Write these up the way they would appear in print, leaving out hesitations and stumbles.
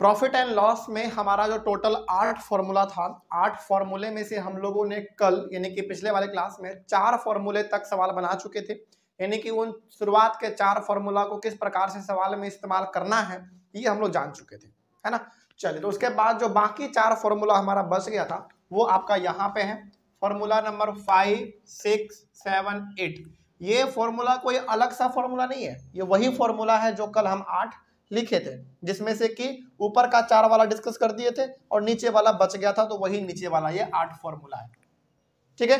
Profit and loss में हमारा जो टोटल 8 फॉर्मूला था, 8 फॉर्मूले में से हम लोगों ने कल यानी कि पिछले वाले क्लास में 4 फॉर्मूले तक सवाल बना चुके थे। यानी कि उन शुरुआत के 4 फॉर्मूला को किस प्रकार से सवाल में इस्तेमाल करना है ये हम लोग जान चुके थे, है ना। चलिए, तो उसके बाद जो बाकी 4 फॉर्मूला हमारा बच गया था वो आपका यहाँ पे है, फॉर्मूला नंबर 5, 6, 7, 8। ये फॉर्मूला कोई अलग सा फॉर्मूला नहीं है, ये वही फॉर्मूला है जो कल हम 8 लिखे थे, जिसमें से कि ऊपर का 4 वाला डिस्कस कर दिए थे और नीचे वाला बच गया था, तो वही नीचे वाला ये 8 फॉर्मूला है। ठीक है,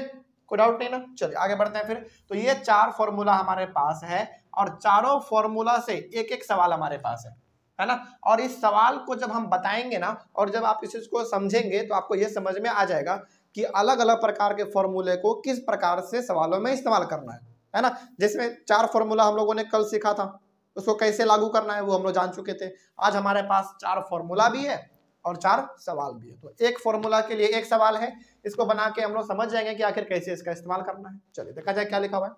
कोई डाउट नहीं ना। चलिए आगे बढ़ते हैं फिर। तो ये 4 फॉर्मूला हमारे पास है और चारों फॉर्मूला से एक एक सवाल हमारे पास है ना। और इस सवाल को जब हम बताएंगे ना और जब आप इस चीज को समझेंगे तो आपको ये समझ में आ जाएगा कि अलग अलग प्रकार के फॉर्मूले को किस प्रकार से सवालों में इस्तेमाल करना है ना। जिसमें 4 फॉर्मूला हम लोगों ने कल सीखा था, उसको कैसे लागू करना है वो हम लोग जान चुके थे। आज हमारे पास 4 फॉर्मूला भी है और 4 सवाल भी है। तो एक फॉर्मूला के लिए एक सवाल है, इसको बना के हम लोग समझ जाएंगे कि आखिर कैसे इसका इस्तेमाल करना है। चलिए देखा जाए क्या लिखा हुआ है।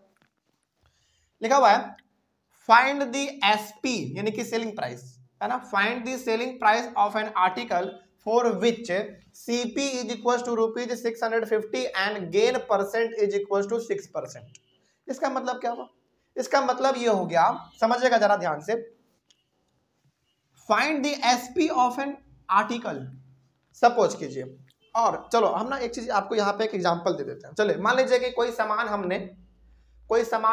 लिखा हुआ है फाइंड द एसपी यानी कि सेलिंग प्राइस, है ना। Find the selling price of an article for which CP is equal to ₹650 and gain percent is equal to 6%। इसका मतलब क्या हुआ? इसका मतलब ये हो गया, समझिएगा जरा ध्यान से। Find the SP of an article, suppose कीजिए, और चलो हम ना एक चीज आपको यहाँ पे एक एग्जांपल दे देते हैं। चलिए मान लीजिए कि कोई सामान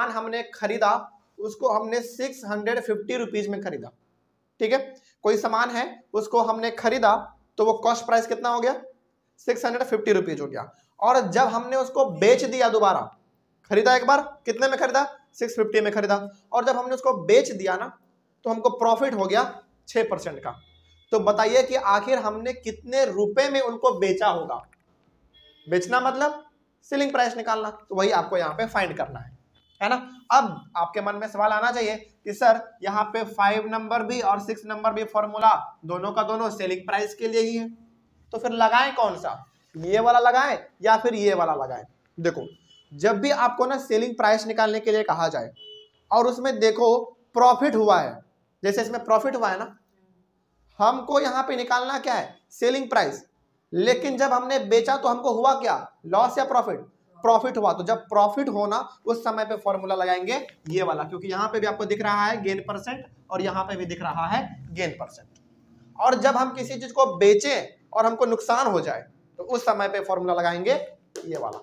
हमने खरीदा, उसको हमने 650 रुपीज में खरीदा। ठीक है, कोई सामान है उसको हमने खरीदा तो वो कॉस्ट प्राइस कितना हो गया? 650 रुपीज हो गया। और जब हमने उसको बेच दिया, दोबारा खरीदा एक बार, कितने में खरीदा? 650 में खरीदा। और जब हमने उसको बेच दिया ना तो हमको प्रॉफिट हो गया 6% का। तो बताइए कि आखिर हमने कितने रुपए में उनको बेचा होगा? बेचना मतलब सेलिंग प्राइस निकालना, तो वही आपको यहाँ पे फाइंड करना है ना। अब आपके मन में सवाल आना चाहिए कि सर यहाँ पे 5 नंबर भी और 6 नंबर भी फॉर्मूला दोनों का दोनों सेलिंग प्राइस के लिए ही है, तो फिर लगाएं कौन सा? ये वाला लगाएं या फिर ये वाला लगाएं? देखो, जब भी आपको ना सेलिंग प्राइस निकालने के लिए कहा जाए और उसमें देखो प्रॉफिट हुआ है, जैसे इसमें प्रॉफिट हुआ है ना, हमको यहाँ पे निकालना क्या है? Selling price. लेकिन जब हमने बेचा तो हमको हुआ क्या? लॉस या प्रॉफिट? प्रॉफिट हुआ। तो जब प्रॉफिट होना उस समय पे फॉर्मूला लगाएंगे ये वाला, क्योंकि यहाँ पे भी आपको दिख रहा है गेन परसेंट और यहाँ पे भी दिख रहा है गेन परसेंट। और जब हम किसी चीज को बेचें और हमको नुकसान हो जाए तो उस समय पे फॉर्मूला लगाएंगे ये वाला।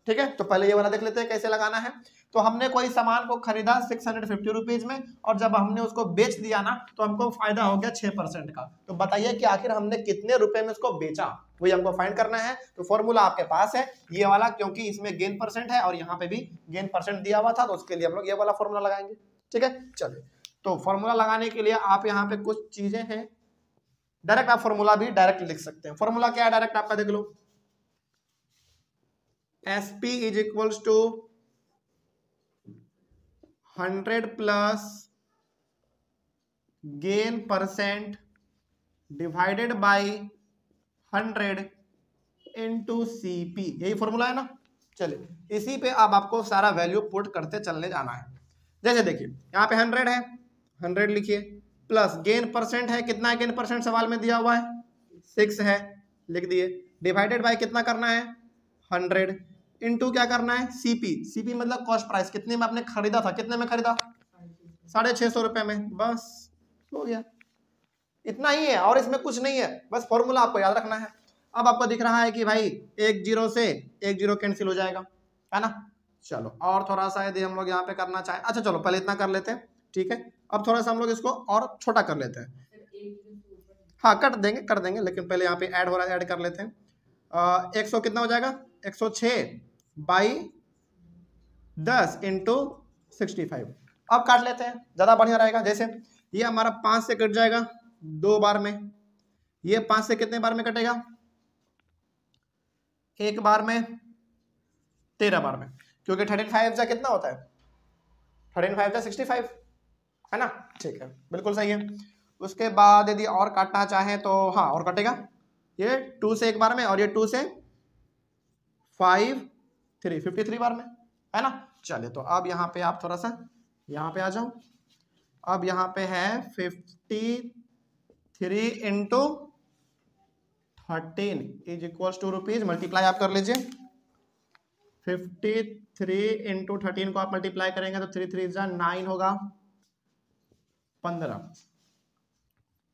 ठीक है, तो पहले ये वाला देख लेते हैं कैसे लगाना है। तो हमने कोई सामान को खरीदा 650 रुपीज में और जब हमने उसको बेच दिया ना तो हमको फायदा हो गया 6% का। तो बताइए कि आखिर हमने कितने रुपए में उसको बेचा, वही हमको फाइंड करना है। तो फॉर्मूला आपके पास है ये वाला, क्योंकि इसमें गेन परसेंट है और यहाँ पे भी गेन परसेंट दिया हुआ था, तो उसके लिए हम लोग ये वाला फॉर्मूला लगाएंगे। ठीक है, चलिए, तो फॉर्मूला लगाने के लिए आप यहाँ पे कुछ चीजें हैं, डायरेक्ट आप फॉर्मूला भी डायरेक्ट लिख सकते हैं। फॉर्मूला क्या है डायरेक्ट आपका देख लो, SP is equals to 100 plus gain percent divided by 100 into CP, यही फॉर्मूला है ना। चलिए इसी पे अब आपको सारा वैल्यू पुट करते चलने जाना है। जैसे देखिए यहाँ पे 100 है, 100 लिखिए, प्लस गेन परसेंट है, कितना है गेन परसेंट सवाल में दिया हुआ है? 6 है, लिख दिए, डिवाइडेड बाय कितना करना है? 100 इनटू क्या करना है? CP मतलब कॉस्ट प्राइस, कितने में आपने खरीदा था? कितने में खरीदा? 650 रुपए में, बस हो गया। इतना ही है और इसमें कुछ नहीं है, बस फॉर्मूला आपको याद रखना है। अब आपको दिख रहा है कि भाई एक जीरो से एक जीरो कैंसिल हो जाएगा, है ना। चलो और थोड़ा सा यदि हम लोग यहाँ पे करना चाहें, अच्छा चलो पहले इतना कर लेते हैं, ठीक है। अब थोड़ा सा हम लोग इसको और छोटा कर लेते हैं, हाँ कर देंगे, लेकिन पहले यहाँ पे ऐड हो रहा है, ऐड कर लेते हैं। 100 कितना हो जाएगा? 106 बाई 10 इंटू 65। अब काट लेते हैं, ज्यादा बढ़िया रहेगा। जैसे ये हमारा 5 से कट जाएगा 2 बार में, ये 5 से कितने बार में कटेगा? 1 बार में, 13 बार में, क्योंकि 13 5 कितना होता है? 13 5 65, है ना। ठीक है, बिल्कुल सही है। उसके बाद यदि और काटना चाहें तो हाँ और कटेगा, ये 2 से 1 बार में और ये 2 से 5 3 53 बार में, है ना। चलिए तो अब यहाँ पे आप थोड़ा सा यहाँ पे आ जाओ। अब यहाँ पे है 53 3 into 13 is equals to rupees, multiply आप कर लीजिए। 53 इंटू 13 को आप मल्टीप्लाई करेंगे तो 3 3 9 होगा, 15,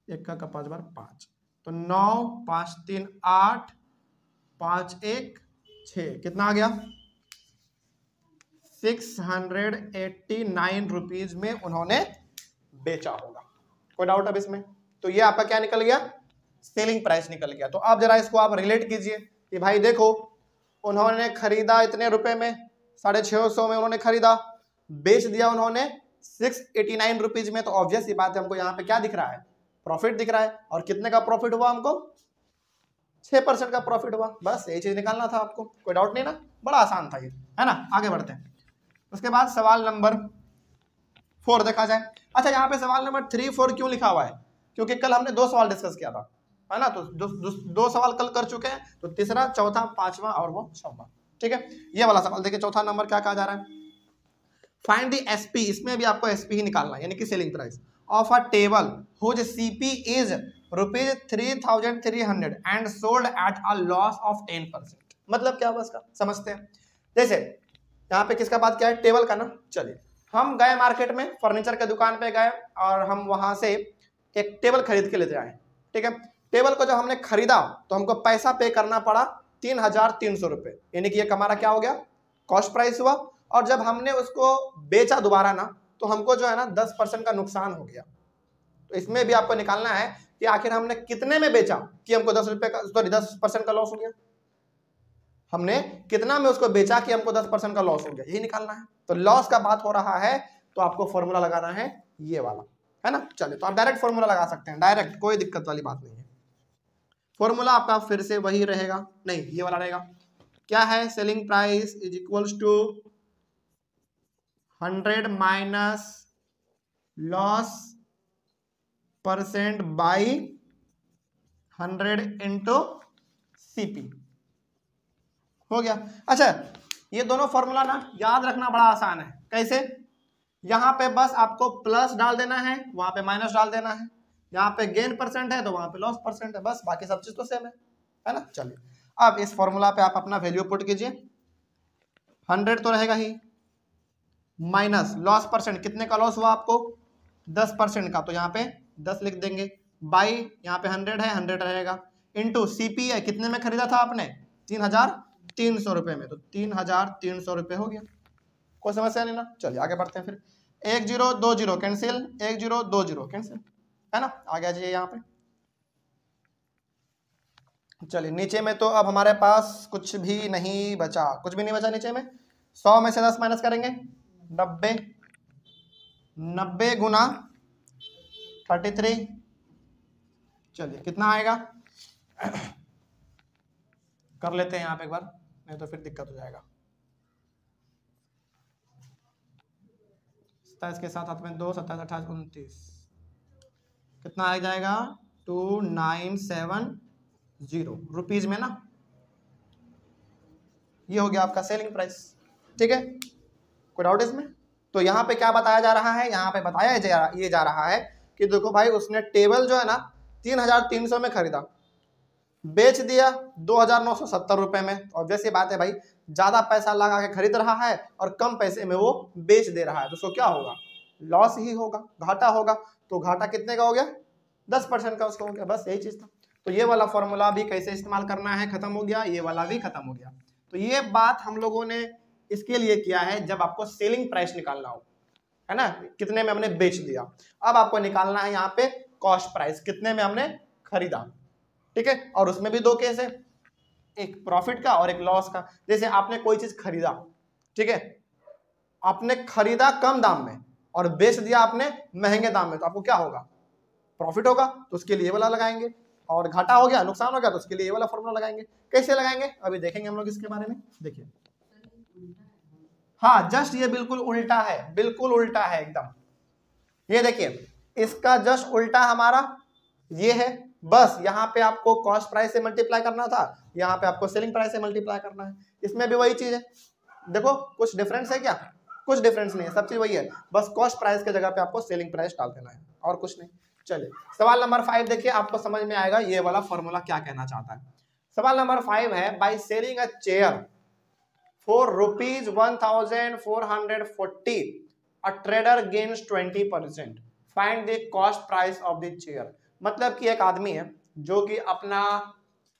एक का 5 बार 5, तो 9 5 3 8 5 1 6, कितना आ गया 689 रुपीज में उन्होंने बेचा होगा। कोई डाउट अब इसमें? तो ये आपका क्या निकल गया, सेलिंग प्राइस निकल गया। तो अब जरा इसको आप रिलेट कीजिए कि भाई देखो उन्होंने खरीदा इतने रुपए में, 650 में उन्होंने खरीदा, बेच दिया उन्होंने 689 रुपीज में। तो ऑब्वियस सी बात है, हमको यहाँ पे क्या दिख रहा है, प्रॉफिट दिख रहा है। और कितने का प्रॉफिट हुआ हमको, 6% का प्रॉफिट हुआ। बस यही चीज निकालना था आपको, कोई डाउट नहीं ना, बड़ा आसान था ये, है ना। आगे बढ़ते हैं। उसके बाद सवाल नंबर 4 देखा जाए। अच्छा, यहाँ पे सवाल नंबर 3 4 क्यों लिखा हुआ है, क्योंकि कल हमने 2 सवाल डिस्कस किया था, है ना। तो 2 सवाल कल कर चुके हैं, तो तीसरा, चौथा, 5वां और वो 6वां, ठीक है। ये वाला सवाल देखिए, चौथा नंबर क्या कहा जा रहा है, फाइंड द एसपी। इसमें भी आपको एसपी ही निकालना है, यानी कि selling price of a table whose CP is ₹3,300 and sold at a loss of 10%। मतलब क्या हुआ इसका, समझते हैं। जैसे यहाँ पे किसका बात क्या है, टेबल का ना। चलिए, हम गए मार्केट में, फर्नीचर के दुकान पे गए और हम वहां से एक टेबल खरीद के लेते आए, ठीक है। टेबल को जब हमने खरीदा तो हमको पैसा पे करना पड़ा 3,300 रुपये, यानी कि ये हमारा क्या हो गया, कॉस्ट प्राइस हुआ। और जब हमने उसको बेचा दोबारा ना, तो हमको जो है ना 10% का नुकसान हो गया। तो इसमें भी आपको निकालना है कि आखिर हमने कितने में बेचा कि हमको 10% का लॉस हो गया, हमने कितना में उसको बेचा कि हमको 10% का लॉस हो गया, यही निकालना है। तो लॉस का बात हो रहा है तो आपको फॉर्मूला लगाना है ये वाला, है ना। चलिए, तो आप डायरेक्ट फॉर्मूला लगा सकते हैं, डायरेक्ट, कोई दिक्कत वाली बात नहीं है। फॉर्मूला आपका फिर से वही रहेगा, नहीं ये वाला रहेगा, क्या है, selling price is equals to 100 minus loss % by 100 into CP, हो गया। अच्छा, ये दोनों फॉर्मूला ना याद रखना बड़ा आसान है। कैसे, यहां पे बस आपको प्लस डाल देना है, वहां पे माइनस डाल देना है। यहाँ पे गेन % है तो वहां पे लॉस % है, बस, बाकी सब चीज तो सेम है ना। चलिए, अब इस फॉर्मूला पे आप अपना वैल्यू पुट कीजिए। 100 तो रहेगा ही, माइनस लॉस %, कितने का लॉस हुआ आपको, 10% का, तो यहाँ पे 10 लिख देंगे, बाई यहाँ पे 100 है, 100 रहेगा, इंटू सीपी है, कितने में खरीदा था आपने, 3,300 रुपये में, तो 3,300 रुपये हो गया। कोई समस्या नहीं ना। चलिए आगे बढ़ते हैं। फिर 1 0 2 0 कैंसिल, 1 0 2 0 कैंसिल, है ना। आ गया जी यहाँ पे। चलिए, नीचे में तो अब हमारे पास कुछ भी नहीं बचा, कुछ भी नहीं बचा नीचे में। 100 में से 10 माइनस करेंगे, 90, 90 गुना 33, चलिए कितना आएगा कर लेते हैं यहाँ पे एक बार, नहीं तो फिर दिक्कत हो जाएगा। 27 के साथ हाथ में 2, 27 28 29, कितना आ जाएगा 2970 रुपीज में ना। ये हो गया आपका सेलिंग प्राइस, ठीक है। कोई डाउट इसमें? तो यहाँ पे क्या बताया जा रहा है, यहाँ पे बताया ये जा रहा है कि देखो भाई, उसने टेबल जो है ना 3,300 में खरीदा, बेच दिया 2,970 रुपए में। ऑब्वियस ये बात है भाई, ज्यादा पैसा लगा के खरीद रहा है और कम पैसे में वो बेच दे रहा है, तो उसको क्या होगा, लॉस ही होगा, घाटा होगा। तो घाटा कितने का हो गया, 10% का उसको हो गया, बस यही चीज था। तो ये वाला फॉर्मूला भी कैसे इस्तेमाल करना है खत्म हो गया, ये वाला भी खत्म हो गया। तो ये बात हम लोगों ने इसके लिए किया है जब आपको सेलिंग प्राइस निकालना हो, है ना, कितने में हमने बेच दिया। अब आपको निकालना है यहाँ पे कॉस्ट प्राइस, कितने में हमने खरीदा, ठीक है। और उसमें भी 2 केस है, एक प्रॉफिट का और एक लॉस का। जैसे आपने कोई चीज खरीदा, ठीक है, आपने खरीदा कम दाम में और बेच दिया आपने महंगे दाम में, तो आपको क्या होगा, प्रॉफिट होगा, तो उसके लिए वाला लगाएंगे। और घाटा हो गया, नुकसान हो गया, तो उसके लिए ये वाला फॉर्मूला लगाएंगे। कैसे लगाएंगे अभी देखेंगे हम लोग इसके बारे में। देखिए, हाँ जस्ट ये बिल्कुल उल्टा है, बिल्कुल उल्टा है एकदम। ये देखिए, इसका जस्ट उल्टा हमारा ये है, बस यहाँ पे आपको कॉस्ट प्राइस से मल्टीप्लाई करना था, यहाँ पे आपको सेलिंग प्राइस से मल्टीप्लाई करना है। इसमें भी वही चीज है, देखो कुछ डिफरेंस है क्या, कुछ डिफरेंस नहीं है, सब चीज वही है, बस कॉस्ट प्राइस के जगह पे आपको सेलिंग प्राइस डाल देना है और कुछ नहीं। चलिए सवाल नंबर 5 देखिए, आपको समझ में आएगा ये वाला फॉर्मूला क्या कहना चाहता है। सवाल नंबर 5 है, by selling a chair for rupees 1440 a trader gains 20%, find the cost price of the chair. मतलब कि एक आदमी है जो कि अपना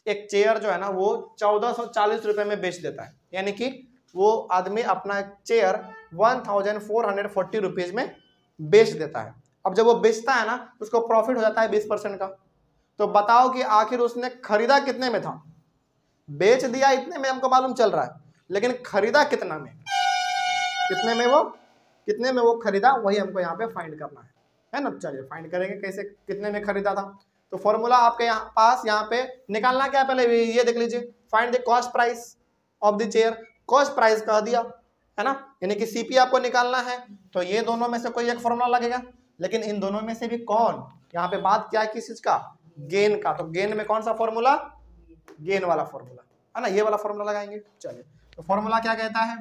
एक चेयर जो है ना वो 1440 रुपए में बेच देता है, यानी कि वो आदमी अपना चेयर 1440 रुपीज में बेच देता है। अब जब वो बेचता है ना उसको प्रॉफिट हो जाता है 20% का। तो बताओ कि आखिर उसने खरीदा कितने में था? बेच दिया इतने में हमको मालूम चल रहा है, लेकिन खरीदा कितना में, कितने में वो खरीदा, वही हमको यहाँ पे फाइंड करना है ना। चलिए फाइंड करेंगे कैसे, कितने में खरीदा था। तो फॉर्मूला आपके यहाँ पे निकालना क्या है, पहले ये देख लीजिए, find the cost price of the chair. Cost price कह दिया है ना, यानी कि सीपी आपको निकालना है। तो ये दोनों में से कोई एक फॉर्मूला लगेगा, लेकिन इन दोनों में से भी कौन, यहाँ पे बात क्या है किस चीज का, गेन का। तो गेन में कौन सा फॉर्मूला, गेन वाला फॉर्मूला है ना, ये वाला फॉर्मूला लगाएंगे। चलिए तो फॉर्मूला क्या कहता है,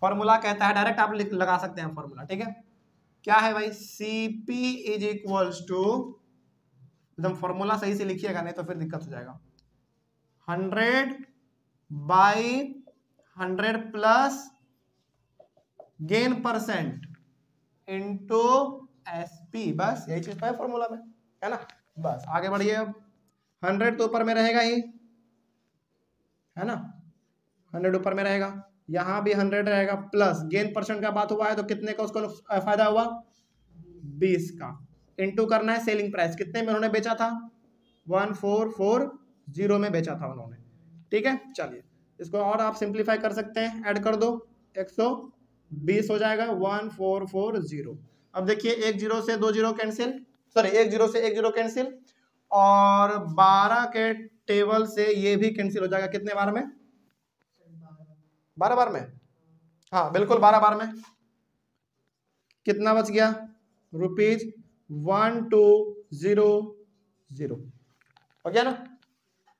फॉर्मूला कहता है, डायरेक्ट आप लगा सकते हैं फॉर्मूला, ठीक है। क्या है भाई, सीपी इज इक्वल्स टू, एकदम फॉर्मूला सही से लिखिएगा नहीं तो फिर दिक्कत हो जाएगा, 100/100 plus gain percent into SP. बस यही चीज तो है फॉर्मूला में, है ना। बस आगे बढ़िए, अब 100 तो ऊपर में रहेगा ही, है ना, 100 ऊपर में रहेगा, यहां भी 100 रहेगा, प्लस गेन परसेंट का बात हुआ है तो कितने का उसको फायदा हुआ, 20 का, इंटू करना है सेलिंग प्राइस, कितने में उन्होंने बेचा था, 1440 में बेचा था उन्होंने, ठीक है। चलिए इसको और आप सिंप्लीफाई कर सकते हैं, ऐड कर दो, 120 हो जाएगा 1440। अब देखिए एक जीरो से दो जीरो कैंसिल, सॉरी एक जीरो से एक जीरो कैंसिल, और 12 के टेबल से ये भी कैंसिल हो जाएगा, कितने बार में, 12 बार में, हाँ बिल्कुल 12 बार में। कितना बच गया, ₹1200 हो गया ना।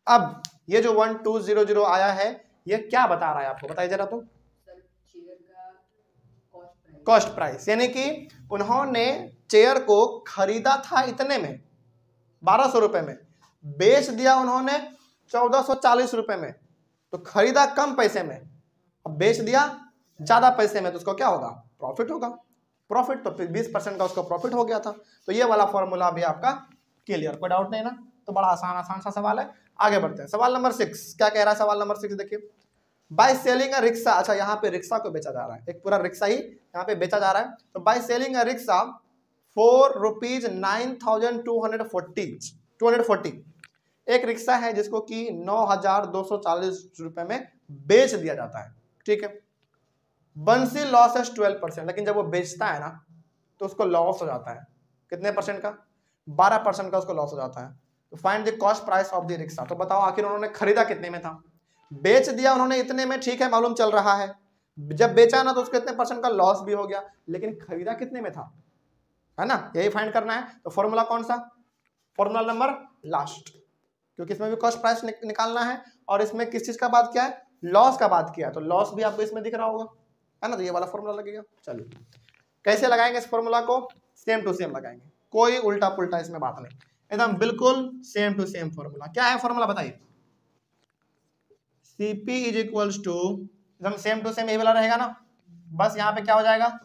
अब ये जो 1200 आया है ये क्या बता रहा है आपको, बताइए जरा। तो कॉस्ट प्राइस, यानी कि उन्होंने चेयर को खरीदा था इतने में, 1200 रुपए में, बेच दिया उन्होंने 1440 रुपए में, तो खरीदा कम पैसे में, अब बेच दिया ज्यादा पैसे में, तो उसको क्या होगा, प्रॉफिट होगा। प्रॉफिट तो 20% का उसको प्रॉफिट हो गया था। तो ये वाला फॉर्मूला भी आपका क्लियर, कोई डाउट नहीं ना। तो बड़ा आसान सा सवाल है। आगे बढ़ते हैं, सवाल नंबर 6 क्या कह रहा है, सवाल नंबर 6 देखिए, बाय सेलिंग अ रिक्शा। अच्छा यहाँ पे रिक्शा को बेचा जा रहा है, एक पूरा रिक्शा ही यहाँ पे बेचा जा रहा है। तो by selling a rickshaw for ₹9,240, एक रिक्शा है जिसको कि 9,240 रुपए में बेच दिया जाता है, ठीक है। बंसी लॉस है 12%, लेकिन जब वो बेचता है ना तो उसको लॉस हो जाता है, कितने परसेंट का, 12% का उसको लॉस हो जाता है। तो find the cost price of the rickshaw. तो बताओ आखिर उन्होंने खरीदा कितने में था, बेच दिया उन्होंने इतने में, ठीक है मालूम चल रहा है, जब बेचा ना तो उसको इतने परसेंट का लॉस भी हो गया, लेकिन खरीदा कितने में था, है ना, यही फाइंड करना है। तो फॉर्मूला कौन सा, फॉर्मूला नंबर लास्ट, क्योंकि इसमें भी कॉस्ट प्राइस निकालना है और इसमें किस चीज का बात किया है, लॉस का बात किया है। तो लॉस भी आपको इसमें दिख रहा होगा, है ना, तो ये वाला फॉर्मूला लगेगा। चलिए कैसे लगाएंगे इस फॉर्मूला को, सेम टू सेम लगाएंगे, कोई उल्टा पुल्टा इसमें बात नहीं, एकदम बिल्कुल सेम टू सेम फॉर्मूला। क्या है फॉर्मूला बताइए, Cp इज इक्वल्स टू, एकदम सेम टू सेम यही वाला रहेगा ना, बस यहाँ पे क्या हो जाएगा,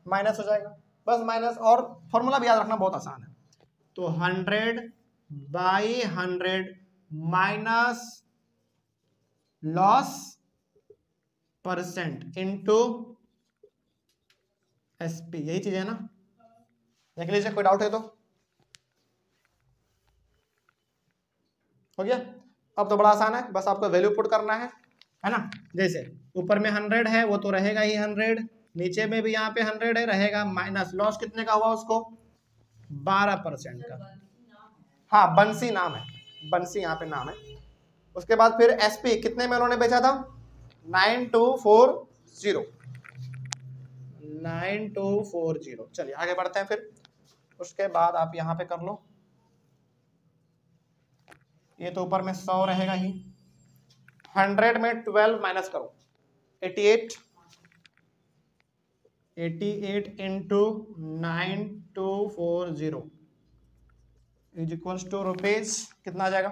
माइनस हो जाएगा, बस माइनस, और फॉर्मूला भी याद रखना बहुत आसान है। तो 100/100 minus loss percent into SP, यही चीज है ना, देख लीजिए कोई डाउट है तो। हो गया, अब तो बड़ा आसान है, बस आपको वैल्यू पुट करना है ना। जैसे ऊपर में 100 है वो तो रहेगा ही 100, नीचे में भी यहाँ पे 100 है रहेगा, माइनस लॉस कितने का हुआ उसको, 12% का, हाँ बंसी नाम है, बंसी यहाँ पे नाम है। उसके बाद फिर एसपी कितने में उन्होंने बेचा था, 9240। चलिए आगे बढ़ते हैं फिर, उसके बाद आप यहाँ पे कर लो, ये तो ऊपर में 100 रहेगा ही, 100 में 12 माइनस करो, 88, 88 into 9240 is equals to rupees कितना आ जाएगा?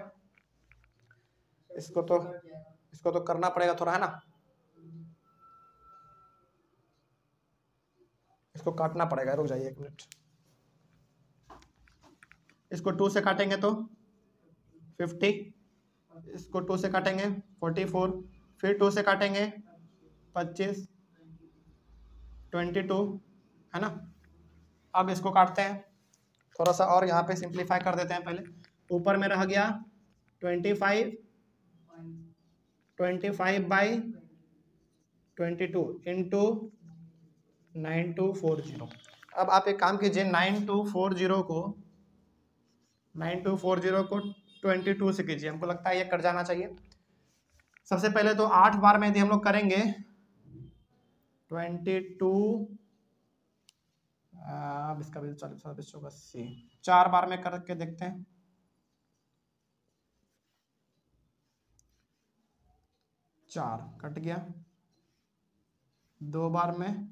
इसको तो करना पड़ेगा थोड़ा, है ना, इसको काटना पड़ेगा, रुक जाइए 1 मिनट। इसको 2 से काटेंगे तो 50, इसको 2 से काटेंगे 44, फिर 2 से काटेंगे 25, 22, है ना। अब इसको काटते हैं थोड़ा सा और यहाँ पे सिंप्लीफाई कर देते हैं। पहले ऊपर में रह गया 25 बाई 22 इंटू 9240। अब आप एक काम कीजिए, 9240 को 22 से कीजिए, हमको लगता है ये कट जाना चाहिए। सबसे पहले तो 8 बार में यदि हम लोग करेंगे 22, अब इसका भी 40, 4 बार में करके देखते हैं। चार कट गया, 2 बार में,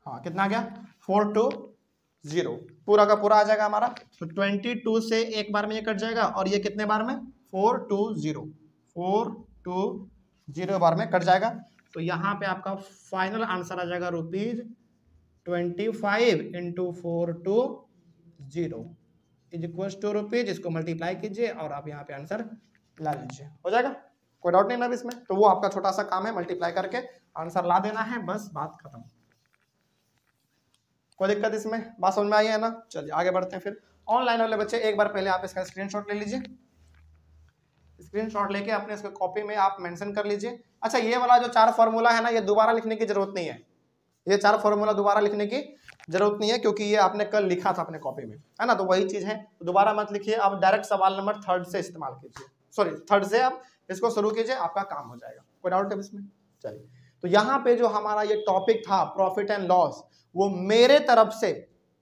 हाँ कितना आ गया 420, पूरा का पूरा आ जाएगा हमारा। तो 22 से एक बार में ये कट जाएगा और ये कितने बार में 420 बार में कट जाएगा। तो यहाँ पे आपका फाइनल आंसर आ जाएगा ₹25 into 420 is equal to rupees. इसको मल्टीप्लाई कीजिए और आप यहाँ पे आंसर ला लीजिए, हो जाएगा, कोई डाउट नहीं ना इसमें। तो वो आपका छोटा सा काम है, मल्टीप्लाई करके आंसर ला देना है, बस बात खत्म। कोई दिक्कत इसमें, बात समझ में आई है ना। चलिए आगे बढ़ते हैं। फिर ऑनलाइन वाले बच्चे एक बार पहले आप इसका स्क्रीनशॉट ले लीजिए, स्क्रीनशॉट लेके अपने इसके कॉपी में आप मेंशन कर लीजिए। अच्छा, ये वाला जो 4 फॉर्मूला है ना, ये दोबारा लिखने की जरूरत नहीं है, ये 4 फॉर्मूला दोबारा लिखने की जरूरत नहीं है, क्योंकि ये आपने कल लिखा था अपने कॉपी में, है ना, तो वही चीज है, तो दोबारा मत लिखिए। आप डायरेक्ट सवाल नंबर 3 से इस्तेमाल कीजिए, सॉरी 3 से आप इसको शुरू कीजिए, आपका काम हो जाएगा। कोई डाउट है इसमें? चलिए, तो यहाँ पे जो हमारा ये टॉपिक था प्रॉफिट एंड लॉस, वो मेरे तरफ से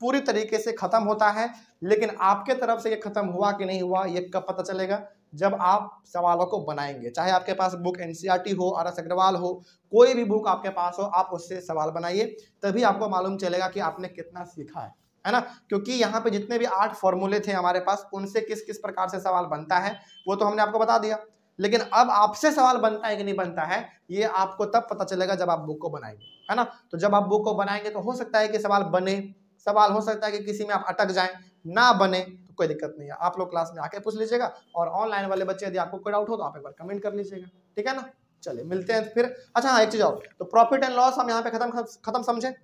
पूरी तरीके से खत्म होता है, लेकिन आपके तरफ से ये खत्म हुआ कि नहीं हुआ ये कब पता चलेगा? जब आप सवालों को बनाएंगे। चाहे आपके पास बुक एनसीईआरटी हो, RS अग्रवाल हो, कोई भी बुक आपके पास हो, आप उससे सवाल बनाइए, तभी आपको मालूम चलेगा कि आपने कितना सीखा है ना। क्योंकि यहाँ पे जितने भी 8 फॉर्मूले थे हमारे पास, उनसे किस किस प्रकार से सवाल बनता है वो तो हमने आपको बता दिया, लेकिन अब आपसे सवाल बनता है कि नहीं बनता है ये आपको तब पता चलेगा जब आप बुक को बनाएंगे, है ना। तो जब आप बुक को बनाएंगे तो हो सकता है कि सवाल बने, सवाल हो सकता है कि किसी में आप अटक जाएं, ना बने तो कोई दिक्कत नहीं है, आप लोग क्लास में आके पूछ लीजिएगा। और ऑनलाइन वाले बच्चे यदि आपको कोई डाउट हो तो आप एक बार कमेंट कर लीजिएगा, ठीक है ना। चलिए मिलते हैं फिर। अच्छा हाँ, एक चीज और, तो प्रॉफिट एंड लॉस हम यहाँ पे खत्म समझे,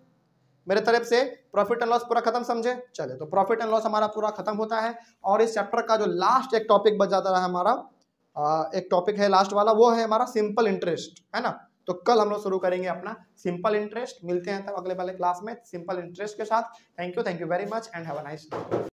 मेरे तरफ से प्रॉफिट एंड लॉस पूरा खत्म समझे। चलिए, तो प्रॉफिट एंड लॉस हमारा पूरा खत्म होता है, और इस चैप्टर का जो लास्ट एक टॉपिक बच जाता है हमारा, एक टॉपिक है लास्ट वाला, वो है हमारा सिंपल इंटरेस्ट, है ना। तो कल हम लोग शुरू करेंगे अपना सिंपल इंटरेस्ट। मिलते हैं तब अगले वाले क्लास में सिंपल इंटरेस्ट के साथ। Thank you very much and have a nice day.